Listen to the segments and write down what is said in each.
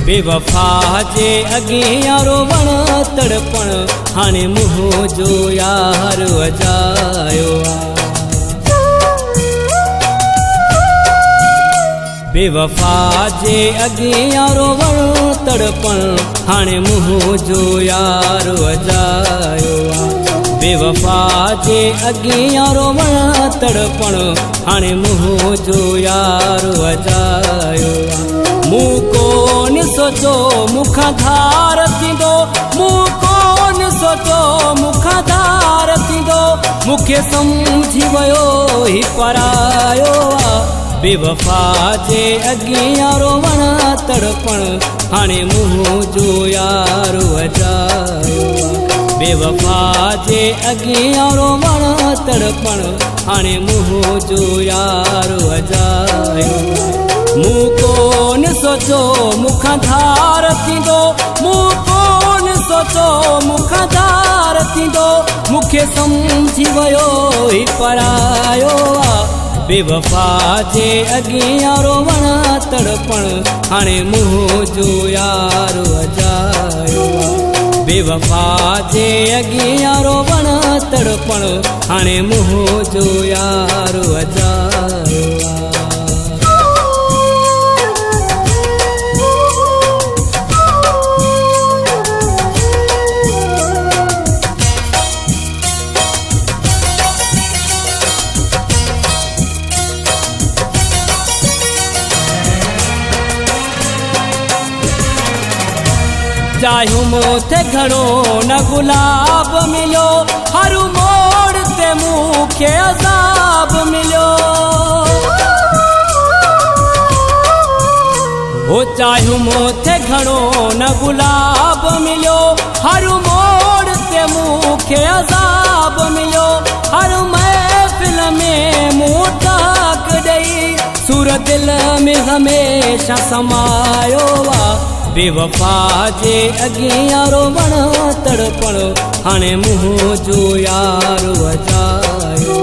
बेवफा जे अगियारो वण तड़पण हाणे मुंह जो यार वजायो बेवफा जे अगियारो वण तड़पण हाणे मुंह जो यार वजायो बेवफा जे अगियारो वण तड़पण हाणे मुंह जो यार वजायो मूं कोन सोचो मुखां धार थींदो मूं कोन सोचो मुखां धार थींदो मूंखे सम्झी वियो ही परायो बेवफा जे अगियारो वण तड़पण हाणे मुंह जो यार वजायो बेवफा जे अगियारो वण तड़पण हाणे मुंह जो यार वजायो मूं कोन सोचो मुखां धार थींदो मूं कोन सोचो मुखां धार थींदो मूंखे सम्झी वियो ही परायो बेवफा जे अगियारो वण तड़पण हाणे मुंह जो यार वजायो बेवफा जे अगियारो वण तड़पण हाणे मुंह जो यार वजायो चाहियो मोथे घणो न गुलाब मिलो हर मोड़ ते मूंखे अज़ाब मिलो हो चाहियो मोथे घणो न गुलाब मिलो हर मोड़ ते मूंखे अज़ाब मिलो हर महफ़िल में मूं ताक ॾेई सूर दिल में हमेशा समायो बेवफा जे अगियारो वण तड़पण हाणे मुंह जो यार वजायो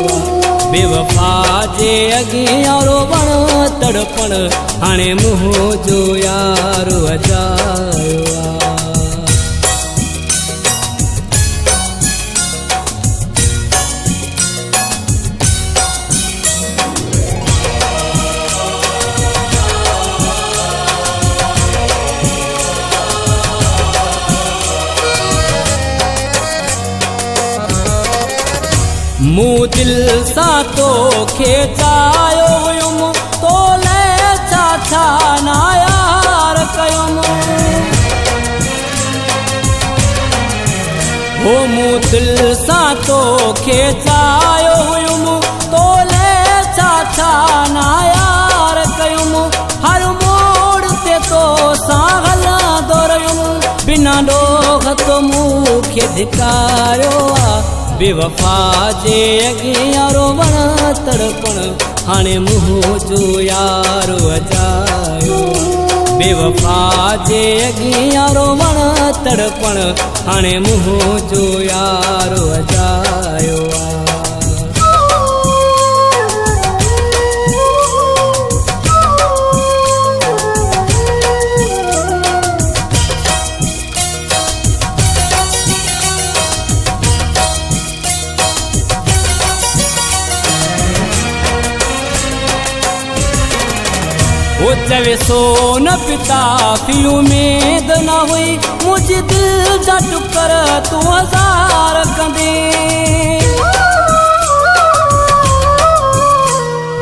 बेवफा जे अगियारो वण तड़पण हाणे मुंह जो यार वजायो मूं दिल सां तोखे चाहियो हुयुमि तोले छा छा ना यार कयुमि हो मूं दिल सां तोखे चाहियो हुयुमि तोले छा छा ना यार कयुमि हर मोड़ ते तो सां हलंदो रहियुमि बिना ॾोह तो मूंखे धिकारियो बेवफा जे अगियारो वण तड़पण हाणे मुंह जो यार वजायो बेवफा जे अगियारो वण तड़पण हाणे मुंह जो यार वजायो वो चवे सोन पिता की उम्मीद न हुई मुझे दिल जा टुकर तू हजार कंदे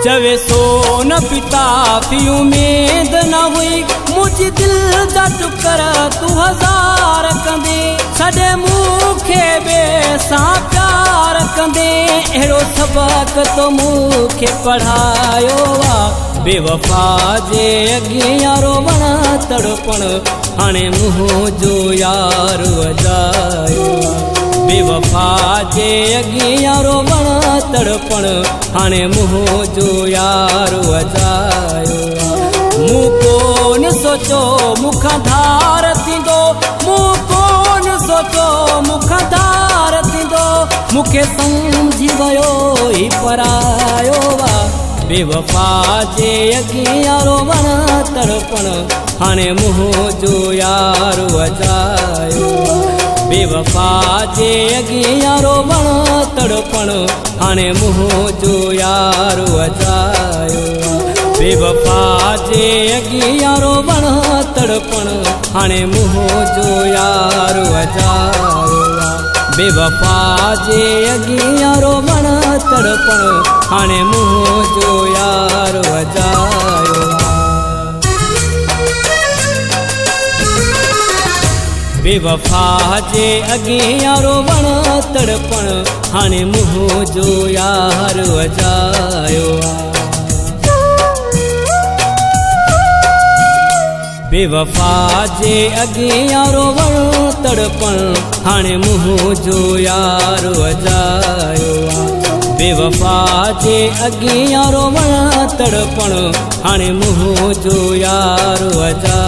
चवे सोन पिता की उम्मीद न हुई मुझे दिल जा टुकर तू हजार कंदे छॾे मूंखे ॿिए सां प्यार कंदे अहिड़ो सबक तो मूंखे पढ़ायो बेवफा जे अगियारो वण तड़पण हाणे मुंह जो यार वजायो बेवफा जे अगियारो वण तड़पण हाणे मुंह जो यार वजायो मूं कोन सोचो मुखां धार थींदो मूं कोन सोचो मुखां धार थींदो मूंखे सम्झी वियो ही परायो बेवफा जे अगियारो वण तड़पण हाणे मुंहुं जो यारो अजायो बेवफा जे अगियारो वण तड़पण हाणे मुंहुं जो यारो अजायो बेवफा जे अगियारो वण तड़पण हाणे मुंहुं जो यारो अजायो बेवफा जे अगियारो वण तड़पण हाणे मुंहुं जो यारो अजायो बेवफा जे अगियारो वण तड़पण हाणे मुंहुं जो यारो अजायो बेवफा जे अगियारो वण तड़पण हाणे मुंहुं जो यारो अजायो बेवफा जे अगियारो वण तड़पण हाणे मुंहुं जो यारो अजायो।